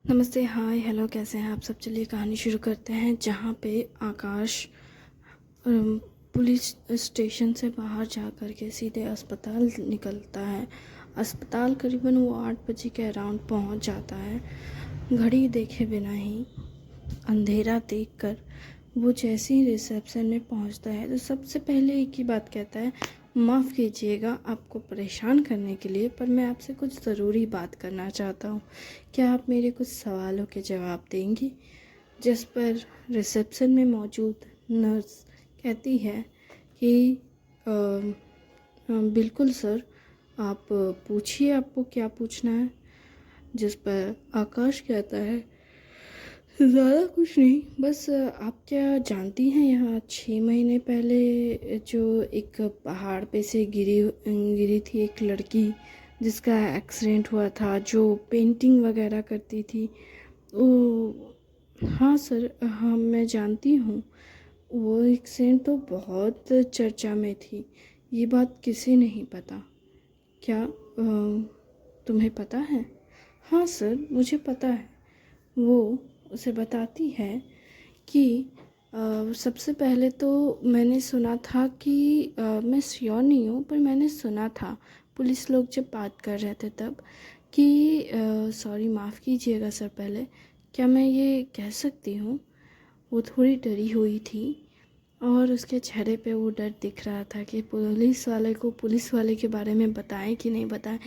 नमस्ते, हाय, हेलो, कैसे हैं आप सब? चलिए कहानी शुरू करते हैं। जहाँ पे आकाश पुलिस स्टेशन से बाहर जा कर के सीधे अस्पताल निकलता है। अस्पताल करीबन वो 8 बजे के अराउंड पहुँच जाता है। घड़ी देखे बिना ही, अंधेरा देखकर वो जैसे ही रिसेप्शन में पहुंचता है तो सबसे पहले एक ही बात कहता है, माफ़ कीजिएगा आपको परेशान करने के लिए, पर मैं आपसे कुछ ज़रूरी बात करना चाहता हूँ। क्या आप मेरे कुछ सवालों के जवाब देंगी? जिस पर रिसेप्शन में मौजूद नर्स कहती है कि बिल्कुल सर, आप पूछिए, आपको क्या पूछना है। जिस पर आकाश कहता है, ज़्यादा कुछ नहीं, बस आप क्या जानती हैं यहाँ 6 महीने पहले जो एक पहाड़ पे से गिरी थी एक लड़की, जिसका एक्सीडेंट हुआ था, जो पेंटिंग वगैरह करती थी वो। हाँ सर, हाँ मैं जानती हूँ। वो एक्सीडेंट तो बहुत चर्चा में थी, ये बात किसे नहीं पता। क्या तुम्हें पता है? हाँ सर, मुझे पता है। वो उसे बताती है कि सबसे पहले तो मैंने सुना था कि मैं श्योर नहीं हूँ, पर मैंने सुना था पुलिस लोग जब बात कर रहे थे तब कि सॉरी, माफ़ कीजिएगा सर, पहले क्या मैं ये कह सकती हूँ? वो थोड़ी डरी हुई थी और उसके चेहरे पे वो डर दिख रहा था कि पुलिस वाले को पुलिस वाले के बारे में बताएं कि नहीं बताएं।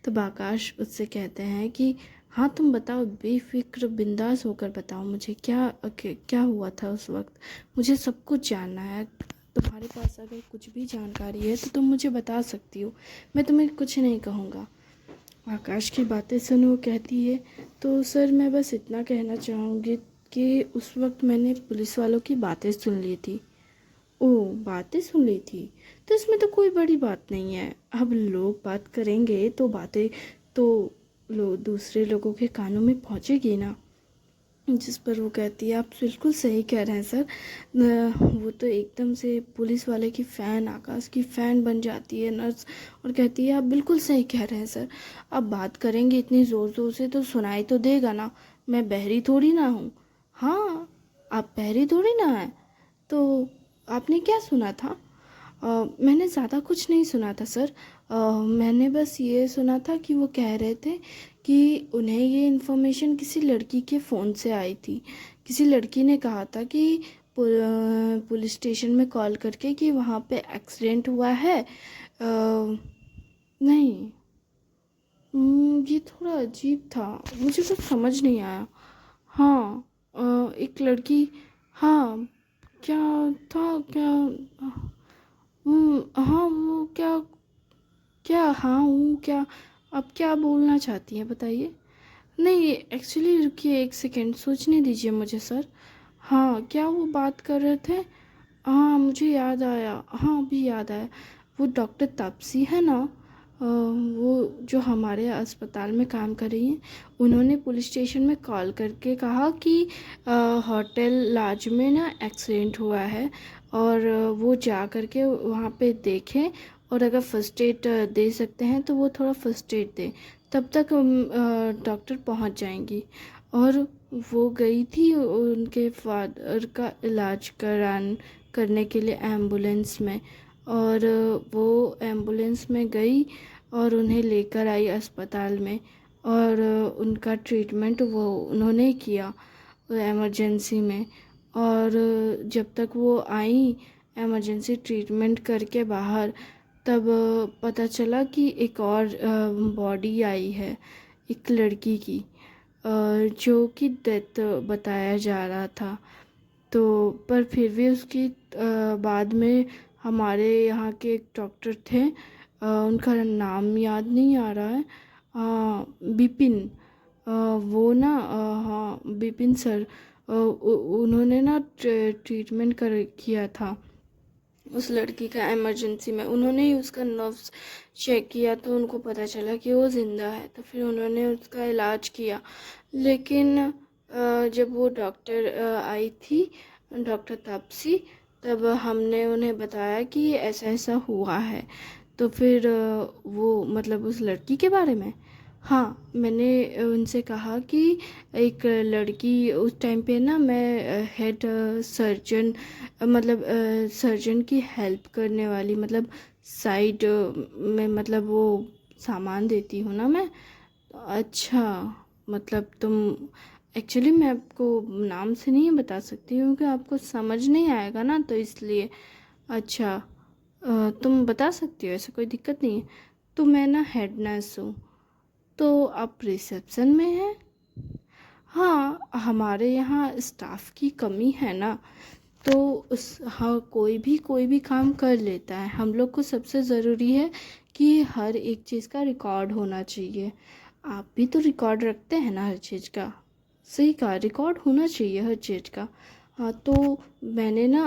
तब आकाश उससे कहते हैं कि हाँ तुम बताओ, बेफिक्र बिंदास होकर बताओ, मुझे क्या हुआ था उस वक्त, मुझे सब कुछ जानना है। तुम्हारे पास अगर कुछ भी जानकारी है तो तुम मुझे बता सकती हो, मैं तुम्हें कुछ नहीं कहूँगा। आकाश की बातें सुन वो कहती है, तो सर मैं बस इतना कहना चाहूँगी कि उस वक्त मैंने पुलिस वालों की बातें सुन ली थी। ओह, बातें सुन ली थी? तो इसमें तो कोई बड़ी बात नहीं है। अब लोग बात करेंगे तो बातें तो दूसरे लोगों के कानों में पहुंचेगी ना। जिस पर वो कहती है, आप बिल्कुल सही कह रहे हैं सर। वो तो एकदम से पुलिस वाले की फ़ैन, आकाश की फ़ैन बन जाती है नर्स, और कहती है आप बिल्कुल सही कह रहे हैं सर। अब बात करेंगे इतनी ज़ोर ज़ोर से तो सुनाई तो देगा ना, मैं बहरी थोड़ी ना हूँ। हाँ, आप बहरी थोड़ी ना हैं। तो आपने क्या सुना था? मैंने ज़्यादा कुछ नहीं सुना था सर। मैंने बस ये सुना था कि वो कह रहे थे कि उन्हें ये इन्फॉर्मेशन किसी लड़की के फ़ोन से आई थी। किसी लड़की ने कहा था कि पुलिस स्टेशन में कॉल करके कि वहाँ पे एक्सीडेंट हुआ है। नहीं, ये थोड़ा अजीब था, मुझे कुछ समझ नहीं आया। हाँ, एक लड़की, हाँ, क्या था क्या? हाँ, वो क्या, क्या हाँ वो क्या, आप क्या बोलना चाहती हैं बताइए? नहीं, एक्चुअली रुकिए एक सेकेंड, सोचने दीजिए मुझे सर। हाँ, क्या वो बात कर रहे थे? हाँ मुझे याद आया, हाँ अभी याद आया। वो डॉक्टर तापसी है ना, वो जो हमारे अस्पताल में काम कर रही हैं, उन्होंने पुलिस स्टेशन में कॉल करके कहा कि होटल लाज में ना एक्सीडेंट हुआ है, और वो जा कर के वहाँ पे देखें, और अगर फर्स्ट एड दे सकते हैं तो वो थोड़ा फर्स्ट एड दें, तब तक डॉक्टर पहुँच जाएंगी। और वो गई थी उनके फादर का इलाज करने के लिए एम्बुलेंस में, और वो एम्बुलेंस में गई और उन्हें लेकर आई अस्पताल में, और उनका ट्रीटमेंट वो उन्होंने किया इमरजेंसी में। और जब तक वो आई इमरजेंसी ट्रीटमेंट करके बाहर, तब पता चला कि एक और बॉडी आई है, एक लड़की की, जो कि डेथ बताया जा रहा था। तो पर फिर भी उसकी बाद में हमारे यहाँ के एक डॉक्टर थे, उनका नाम याद नहीं आ रहा है, बिपिन, वो ना, हाँ बिपिन सर, उन्होंने ना ट्रीटमेंट कर किया था उस लड़की का इमरजेंसी में। उन्होंने ही उसका नर्व्स चेक किया तो उनको पता चला कि वो ज़िंदा है, तो फिर उन्होंने उसका इलाज किया। लेकिन जब वो डॉक्टर आई थी, डॉक्टर तापसी, तब हमने उन्हें बताया कि ऐसा ऐसा हुआ है। तो फिर वो मतलब उस लड़की के बारे में, हाँ, मैंने उनसे कहा कि एक लड़की उस टाइम पे ना मैं हेड सर्जन मतलब सर्जन की हेल्प करने वाली मतलब साइड में मतलब वो सामान देती हूँ ना मैं। अच्छा, मतलब तुम एक्चुअली मैं आपको नाम से नहीं बता सकती हूँ कि आपको समझ नहीं आएगा ना, तो इसलिए। अच्छा, तुम बता सकती हो, ऐसा कोई दिक्कत नहीं है। तो मैं ना हेड नर्स हूँ। तो आप रिसेप्शन में हैं? हाँ, हमारे यहाँ स्टाफ की कमी है ना, तो उस हाँ कोई भी काम कर लेता है। हम लोग को सबसे ज़रूरी है कि हर एक चीज़ का रिकॉर्ड होना चाहिए। आप भी तो रिकॉर्ड रखते हैं ना हर चीज़ का। सही कहा, रिकॉर्ड होना चाहिए हर चीज़ का। हाँ, तो मैंने ना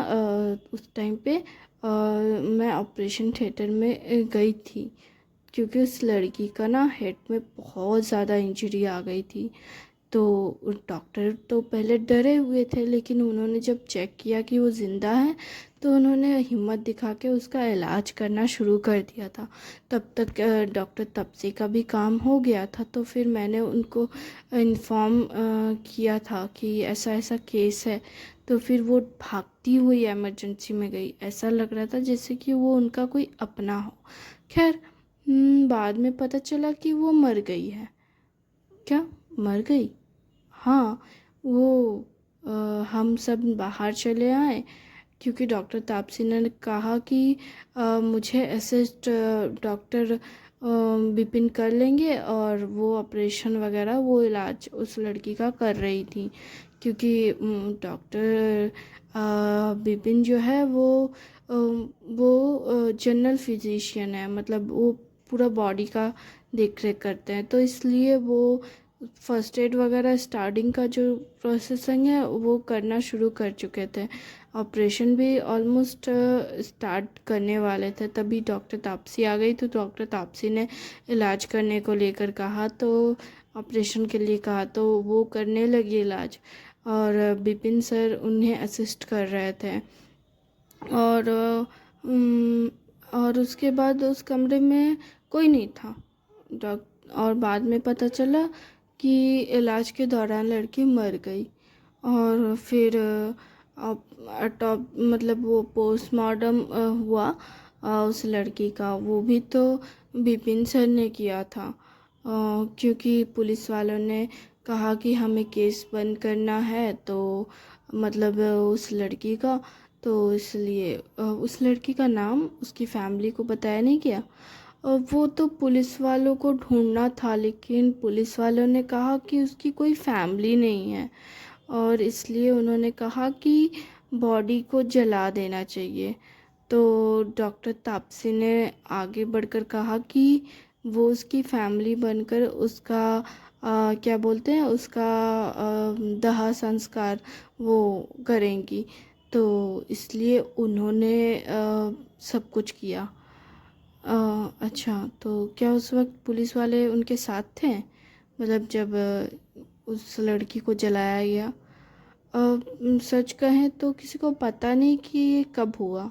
उस टाइम पे मैं ऑपरेशन थिएटर में गई थी, क्योंकि उस लड़की का ना हेड में बहुत ज़्यादा इंजरी आ गई थी। तो डॉक्टर तो पहले डरे हुए थे, लेकिन उन्होंने जब चेक किया कि वो ज़िंदा है, तो उन्होंने हिम्मत दिखा के उसका इलाज करना शुरू कर दिया था। तब तक डॉक्टर तपसी का भी काम हो गया था। तो फिर मैंने उनको इन्फॉर्म किया था कि ऐसा ऐसा केस है। तो फिर वो भागती हुई इमरजेंसी में गई। ऐसा लग रहा था जैसे कि वो उनका कोई अपना हो। खैर, बाद में पता चला कि वो मर गई है। क्या, मर गई? हाँ, वो अ, हम सब बाहर चले आए, क्योंकि डॉक्टर तापसी ने कहा कि मुझे असिस्ट डॉक्टर विपिन कर लेंगे, और वो ऑपरेशन वगैरह वो इलाज उस लड़की का कर रही थी। क्योंकि डॉक्टर विपिन जो है वो जनरल फिजिशियन है, मतलब वो पूरा बॉडी का देख रेख करते हैं। तो इसलिए वो फर्स्ट एड वगैरह स्टार्टिंग का जो प्रोसेसिंग है वो करना शुरू कर चुके थे। ऑपरेशन भी ऑलमोस्ट स्टार्ट करने वाले थे, तभी डॉक्टर तापसी आ गई। तो डॉक्टर तापसी ने इलाज करने को लेकर कहा, तो ऑपरेशन के लिए कहा, तो वो करने लगी इलाज। और विपिन सर उन्हें असिस्ट कर रहे थे। और और उसके बाद उस कमरे में कोई नहीं था। और बाद में पता चला कि इलाज के दौरान लड़की मर गई। और फिर मतलब वो पोस्टमार्टम हुआ उस लड़की का, वो भी तो विपिन सर ने किया था। क्योंकि पुलिस वालों ने कहा कि हमें केस बंद करना है, तो मतलब उस लड़की का, तो इसलिए उस लड़की का नाम उसकी फैमिली को बताया नहीं गया। वो तो पुलिस वालों को ढूंढना था, लेकिन पुलिस वालों ने कहा कि उसकी कोई फैमिली नहीं है, और इसलिए उन्होंने कहा कि बॉडी को जला देना चाहिए। तो डॉक्टर तापसी ने आगे बढ़कर कहा कि वो उसकी फैमिली बनकर उसका क्या बोलते हैं, उसका दाह संस्कार वो करेंगी। तो इसलिए उन्होंने सब कुछ किया। अच्छा, तो क्या उस वक्त पुलिस वाले उनके साथ थे, मतलब जब उस लड़की को जलाया गया? सच कहें तो किसी को पता नहीं कि ये कब हुआ,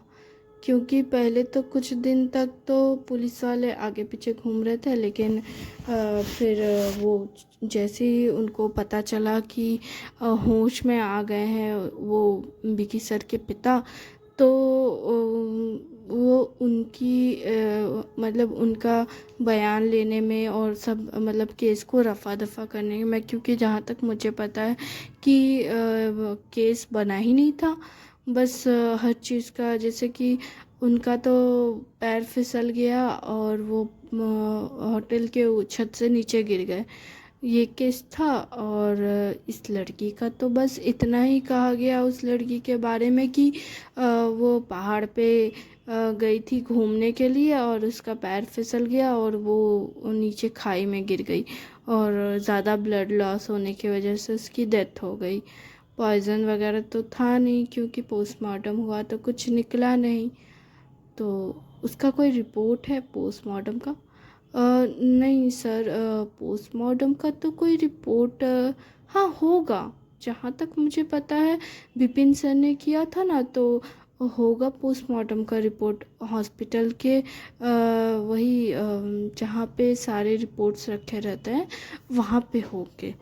क्योंकि पहले तो कुछ दिन तक तो पुलिस वाले आगे पीछे घूम रहे थे, लेकिन फिर वो जैसे ही उनको पता चला कि होश में आ गए हैं वो विकी सर के पिता, तो वो उनकी मतलब उनका बयान लेने में और सब मतलब केस को रफा दफा करने में, क्योंकि जहाँ तक मुझे पता है कि केस बना ही नहीं था। बस हर चीज़ का, जैसे कि उनका तो पैर फिसल गया और वो होटल के छत से नीचे गिर गए, ये केस था। और इस लड़की का तो बस इतना ही कहा गया उस लड़की के बारे में कि वो पहाड़ पे गई थी घूमने के लिए, और उसका पैर फिसल गया और वो नीचे खाई में गिर गई, और ज़्यादा ब्लड लॉस होने की वजह से उसकी डेथ हो गई। पॉइजन वगैरह तो था नहीं, क्योंकि पोस्टमार्टम हुआ तो कुछ निकला नहीं। तो उसका कोई रिपोर्ट है पोस्टमार्टम का? नहीं सर, पोस्टमार्टम का तो कोई रिपोर्ट हाँ होगा। जहाँ तक मुझे पता है विपिन सर ने किया था ना, तो होगा पोस्टमार्टम का रिपोर्ट हॉस्पिटल के वही जहाँ पे सारे रिपोर्ट्स रखे रहते हैं वहाँ पे होके।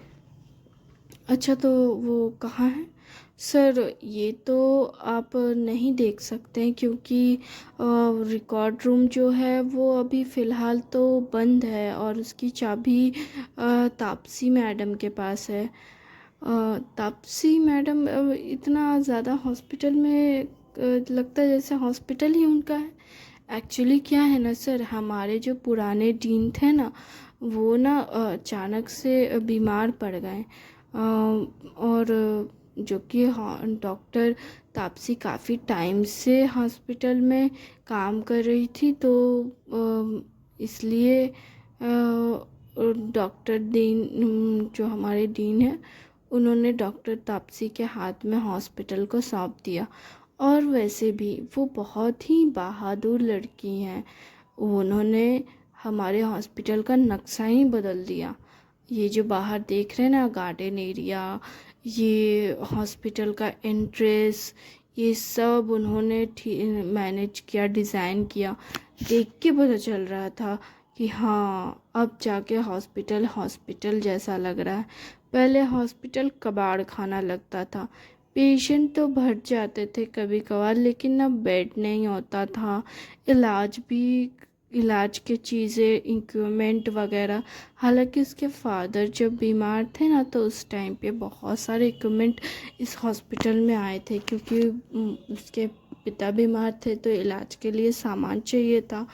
अच्छा, तो वो कहाँ है? सर, ये तो आप नहीं देख सकते हैं क्योंकि रिकॉर्ड रूम जो है वो अभी फ़िलहाल तो बंद है और उसकी चाबी तापसी मैडम के पास है। तापसी मैडम इतना ज़्यादा हॉस्पिटल में लगता है जैसे हॉस्पिटल ही उनका है। एक्चुअली क्या है ना सर, हमारे जो पुराने डीन थे ना, वो ना अचानक से बीमार पड़ गए। और जो कि हाँ, डॉक्टर तापसी काफ़ी टाइम से हॉस्पिटल में काम कर रही थी, तो इसलिए डॉक्टर डीन जो हमारे डीन हैं उन्होंने डॉक्टर तापसी के हाथ में हॉस्पिटल को सौंप दिया। और वैसे भी वो बहुत ही बहादुर लड़की हैं, उन्होंने हमारे हॉस्पिटल का नक्शा ही बदल दिया। ये जो बाहर देख रहे हैं ना गार्डन एरिया, ये हॉस्पिटल का एंट्रेंस, ये सब उन्होंने मैनेज किया, डिज़ाइन किया। देख के पता चल रहा था कि हाँ, अब जाके हॉस्पिटल हॉस्पिटल जैसा लग रहा है। पहले हॉस्पिटल कबाड़ खाना लगता था, पेशेंट तो भर जाते थे कभी कभार, लेकिन ना बेड नहीं होता था, इलाज भी, इलाज के चीज़ें, इक्विपमेंट वगैरह। हालांकि उसके फादर जब बीमार थे ना, तो उस टाइम पे बहुत सारे इक्विपमेंट इस हॉस्पिटल में आए थे क्योंकि उसके पिता बीमार थे, तो इलाज के लिए सामान चाहिए था।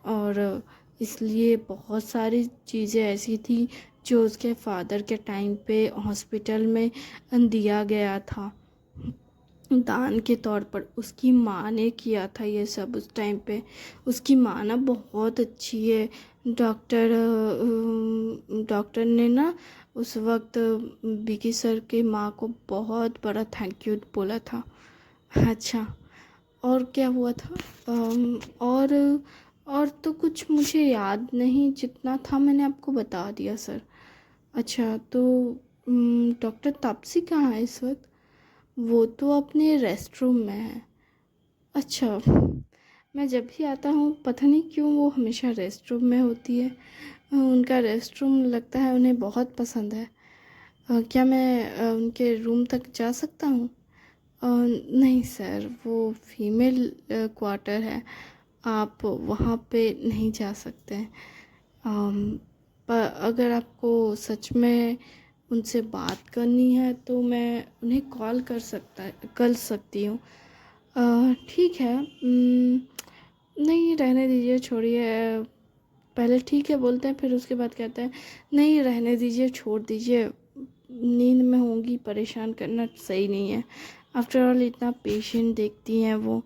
और इसलिए बहुत सारी चीज़ें ऐसी थी जो उसके फादर के टाइम पे हॉस्पिटल में दिया गया था दान के तौर पर। उसकी माँ ने किया था ये सब उस टाइम पे। उसकी माँ ना बहुत अच्छी है। डॉक्टर ने ना उस वक्त विकी सर की माँ को बहुत बड़ा थैंक यू बोला था। अच्छा, और क्या हुआ था? और तो कुछ मुझे याद नहीं, जितना था मैंने आपको बता दिया सर। अच्छा, तो डॉक्टर तापसी कहाँ है इस वक्त? वो तो अपने रेस्ट रूम में है। अच्छा, मैं जब भी आता हूँ पता नहीं क्यों वो हमेशा रेस्ट रूम में होती है। उनका रेस्ट रूम लगता है उन्हें बहुत पसंद है। क्या मैं उनके रूम तक जा सकता हूँ? नहीं सर, वो फीमेल क्वार्टर है, आप वहाँ पे नहीं जा सकते हैं। पर अगर आपको सच में उनसे बात करनी है तो मैं उन्हें कॉल कर सकती हूँ। ठीक है। नहीं, रहने दीजिए, छोड़िए। पहले ठीक है बोलते हैं, फिर उसके बाद कहते हैं नहीं, रहने दीजिए, छोड़ दीजिए, नींद में होंगी, परेशान करना सही नहीं है। आफ्टर ऑल इतना पेशेंट देखती हैं वो।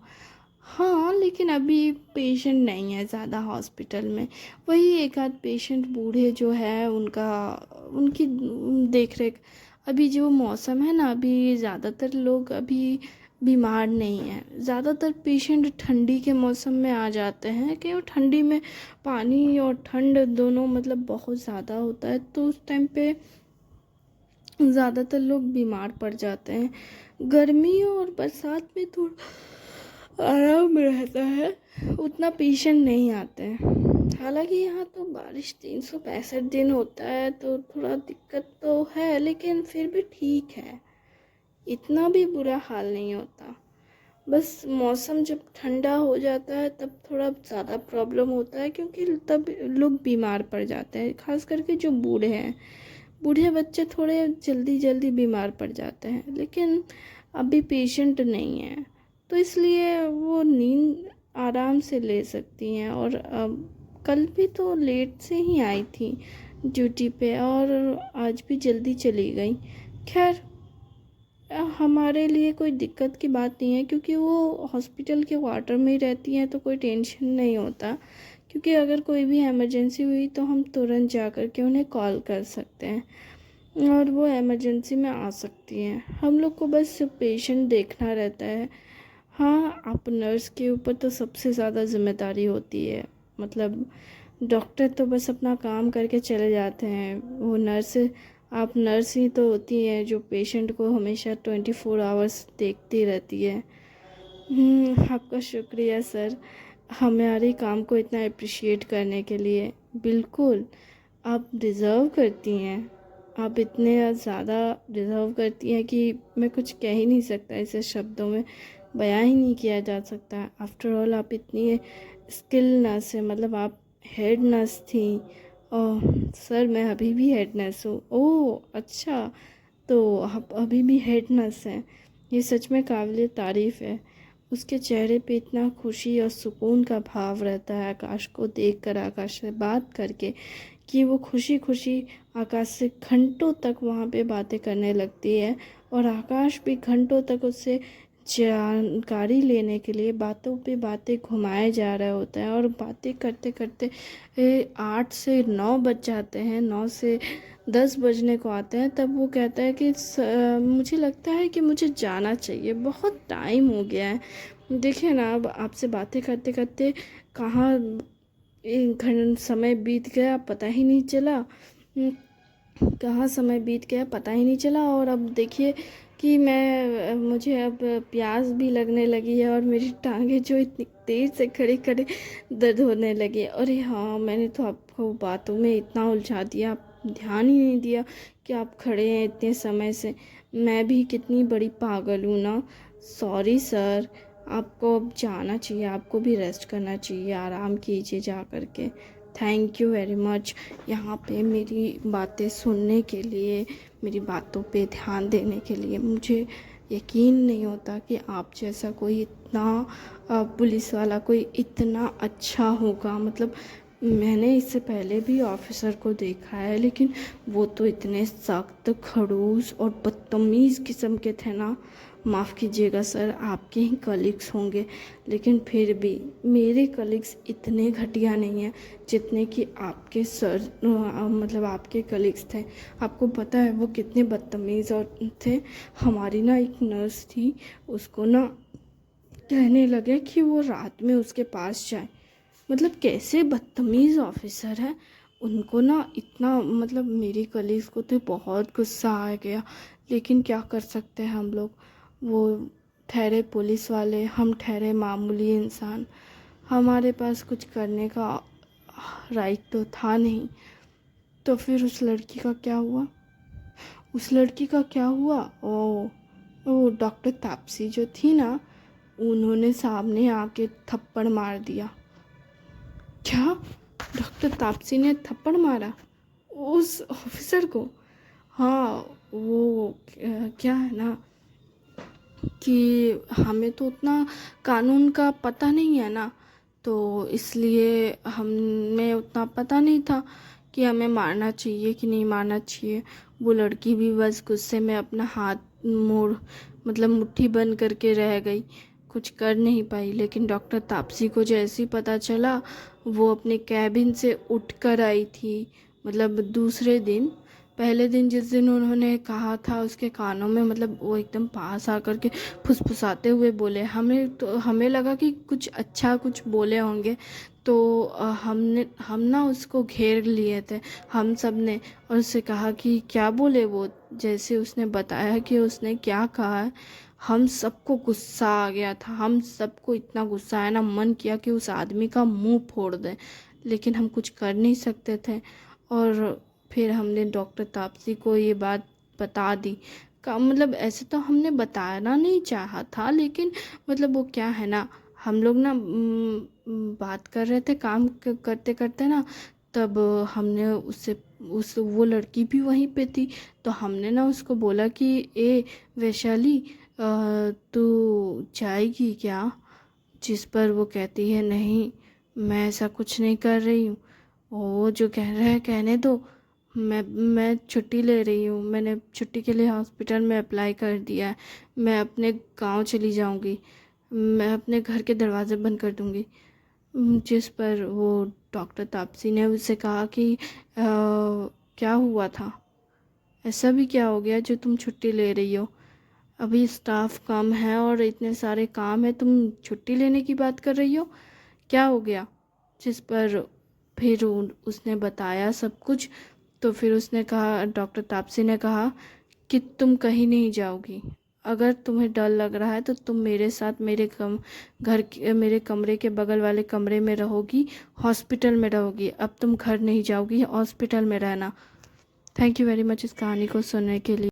हाँ, लेकिन अभी पेशेंट नहीं है ज़्यादा हॉस्पिटल में। वही एक आध पेशेंट बूढ़े जो है उनका, उनकी देख रेख। अभी जो मौसम है ना, अभी ज़्यादातर लोग अभी बीमार नहीं हैं। ज़्यादातर पेशेंट ठंडी के मौसम में आ जाते हैं कि वो ठंडी में पानी और ठंड दोनों मतलब बहुत ज़्यादा होता है, तो उस टाइम पे ज़्यादातर लोग बीमार पड़ जाते हैं। गर्मी और बरसात में थोड़ा आराम रहता है, उतना पेशेंट नहीं आते हैं। हालांकि यहाँ तो बारिश 365 दिन होता है, तो थोड़ा दिक्कत तो है, लेकिन फिर भी ठीक है, इतना भी बुरा हाल नहीं होता। बस मौसम जब ठंडा हो जाता है तब थोड़ा ज़्यादा प्रॉब्लम होता है, क्योंकि तब लोग बीमार पड़ जाते हैं, खास करके जो बूढ़े हैं। बूढ़े बच्चे थोड़े जल्दी जल्दी बीमार पड़ जाते हैं, लेकिन अभी पेशेंट नहीं है, तो इसलिए वो नींद आराम से ले सकती हैं। और कल भी तो लेट से ही आई थी ड्यूटी पे, और आज भी जल्दी चली गई। खैर, हमारे लिए कोई दिक्कत की बात नहीं है, क्योंकि वो हॉस्पिटल के क्वार्टर में ही रहती हैं, तो कोई टेंशन नहीं होता। क्योंकि अगर कोई भी इमरजेंसी हुई तो हम तुरंत जा कर के उन्हें कॉल कर सकते हैं और वो इमरजेंसी में आ सकती हैं। हम लोग को बस पेशेंट देखना रहता है। हाँ, आप नर्स के ऊपर तो सबसे ज़्यादा जिम्मेदारी होती है। मतलब डॉक्टर तो बस अपना काम करके चले जाते हैं, वो नर्स, आप नर्स ही तो होती हैं जो पेशेंट को हमेशा 24 आवर्स देखती रहती है। आपका शुक्रिया सर, हमारे काम को इतना अप्रिशिएट करने के लिए। बिल्कुल, आप डिज़र्व करती हैं। आप इतने ज़्यादा डिज़र्व करती हैं कि मैं कुछ कह ही नहीं सकता, इसे शब्दों में बयां ही नहीं किया जा सकता। आफ्टर ऑल आप इतनी स्किल नर्स हैं, मतलब आप हेड नर्स थी। और सर मैं अभी भी हेड नर्स हूँ। ओह अच्छा, तो आप अभी भी हेड नर्स हैं, ये सच में काबिल तारीफ़ है। उसके चेहरे पे इतना खुशी और सुकून का भाव रहता है आकाश को देखकर, आकाश से बात करके, कि वो खुशी खुशी आकाश से घंटों तक वहाँ पे बातें करने लगती है। और आकाश भी घंटों तक उससे जानकारी लेने के लिए बातों पे बातें घुमाए जा रहा होता है। और बातें करते करते 8 से 9 बज जाते हैं, 9 से 10 बजने को आते हैं। तब वो कहता है कि मुझे लगता है कि मुझे जाना चाहिए, बहुत टाइम हो गया है। देखिए ना, अब आपसे बातें करते करते कहाँ एक घंटा समय बीत गया पता ही नहीं चला। कहाँ समय बीत गया पता ही नहीं चला। और अब देखिए कि मुझे अब प्यास भी लगने लगी है, और मेरी टांगें जो इतनी देर से खड़े खड़े दर्द होने लगी। अरे हाँ, मैंने तो आपको बातों में इतना उलझा दिया, आप ध्यान ही नहीं दिया कि आप खड़े हैं इतने समय से। मैं भी कितनी बड़ी पागल हूँ ना। सॉरी सर, आपको अब जाना चाहिए, आपको भी रेस्ट करना चाहिए, आराम कीजिए जा करके। थैंक यू वेरी मच यहाँ पे मेरी बातें सुनने के लिए, मेरी बातों पे ध्यान देने के लिए। मुझे यकीन नहीं होता कि आप जैसा कोई इतना पुलिस वाला कोई इतना अच्छा होगा। मतलब मैंने इससे पहले भी ऑफिसर को देखा है, लेकिन वो तो इतने सख्त, खड़ूस और बदतमीज़ किस्म के थे ना। माफ़ कीजिएगा सर, आपके ही कलीग्स होंगे, लेकिन फिर भी मेरे कलीग्स इतने घटिया नहीं हैं जितने कि आपके सर मतलब आपके कलीग्स थे। आपको पता है वो कितने बदतमीज़ और थे। हमारी ना एक नर्स थी, उसको ना कहने लगे कि वो रात में उसके पास जाए। मतलब कैसे बदतमीज़ ऑफिसर है। उनको ना इतना, मतलब मेरी कलीग्स को तो बहुत गुस्सा आ गया, लेकिन क्या कर सकते हैं हम लोग। वो ठहरे पुलिस वाले, हम ठहरे मामूली इंसान, हमारे पास कुछ करने का राइट तो था नहीं। तो फिर उस लड़की का क्या हुआ? उस लड़की का क्या हुआ? ओ डॉक्टर तापसी जो थी ना, उन्होंने सामने आके थप्पड़ मार दिया। क्या? डॉक्टर तापसी ने थप्पड़ मारा उस ऑफिसर को? हाँ, वो क्या है ना कि हमें तो उतना कानून का पता नहीं है ना, तो इसलिए हमें उतना पता नहीं था कि हमें मारना चाहिए कि नहीं मारना चाहिए। वो लड़की भी बस गुस्से में अपना हाथ मोड़, मतलब मुट्ठी बंद करके रह गई, कुछ कर नहीं पाई। लेकिन डॉक्टर तापसी को जैसे ही पता चला, वो अपने कैबिन से उठ कर आई थी। मतलब दूसरे दिन, पहले दिन जिस दिन उन्होंने कहा था उसके कानों में, मतलब वो एकदम पास आकर के फुसफुसाते हुए बोले। हमें लगा कि कुछ अच्छा कुछ बोले होंगे, तो हम ना उसको घेर लिए थे हम सब ने, और उससे कहा कि क्या बोले वो। जैसे उसने बताया कि उसने क्या कहा है, हम सबको गुस्सा आ गया था। हम सबको इतना गुस्सा आया ना, मन किया कि उस आदमी का मुंह फोड़ दें, लेकिन हम कुछ कर नहीं सकते थे। और फिर हमने डॉक्टर तापसी को ये बात बता दी। का मतलब ऐसे तो हमने बताना नहीं चाहा था, लेकिन मतलब वो क्या है ना, हम लोग ना बात कर रहे थे काम करते करते ना, तब हमने उससे उस वो लड़की भी वहीं पे थी, तो हमने ना उसको बोला कि ए वैशाली, तू जाएगी क्या? जिस पर वो कहती है नहीं, मैं ऐसा कुछ नहीं कर रही हूँ। वो जो कह रहा है कहने दो, मैं छुट्टी ले रही हूँ, मैंने छुट्टी के लिए हॉस्पिटल में अप्लाई कर दिया है, मैं अपने गांव चली जाऊँगी, मैं अपने घर के दरवाज़े बंद कर दूँगी। जिस पर वो डॉक्टर तापसी ने उससे कहा कि क्या हुआ था? ऐसा भी क्या हो गया जो तुम छुट्टी ले रही हो? अभी स्टाफ कम है और इतने सारे काम है, तुम छुट्टी लेने की बात कर रही हो? क्या हो गया? जिस पर फिर उसने बताया सब कुछ। तो फिर उसने कहा, डॉक्टर तापसी ने कहा कि तुम कहीं नहीं जाओगी, अगर तुम्हें डर लग रहा है तो तुम मेरे साथ मेरे कमरे के बगल वाले कमरे में रहोगी, हॉस्पिटल में रहोगी। अब तुम घर नहीं जाओगी, हॉस्पिटल में रहना। थैंक यू वेरी मच इस कहानी को सुनने के लिए।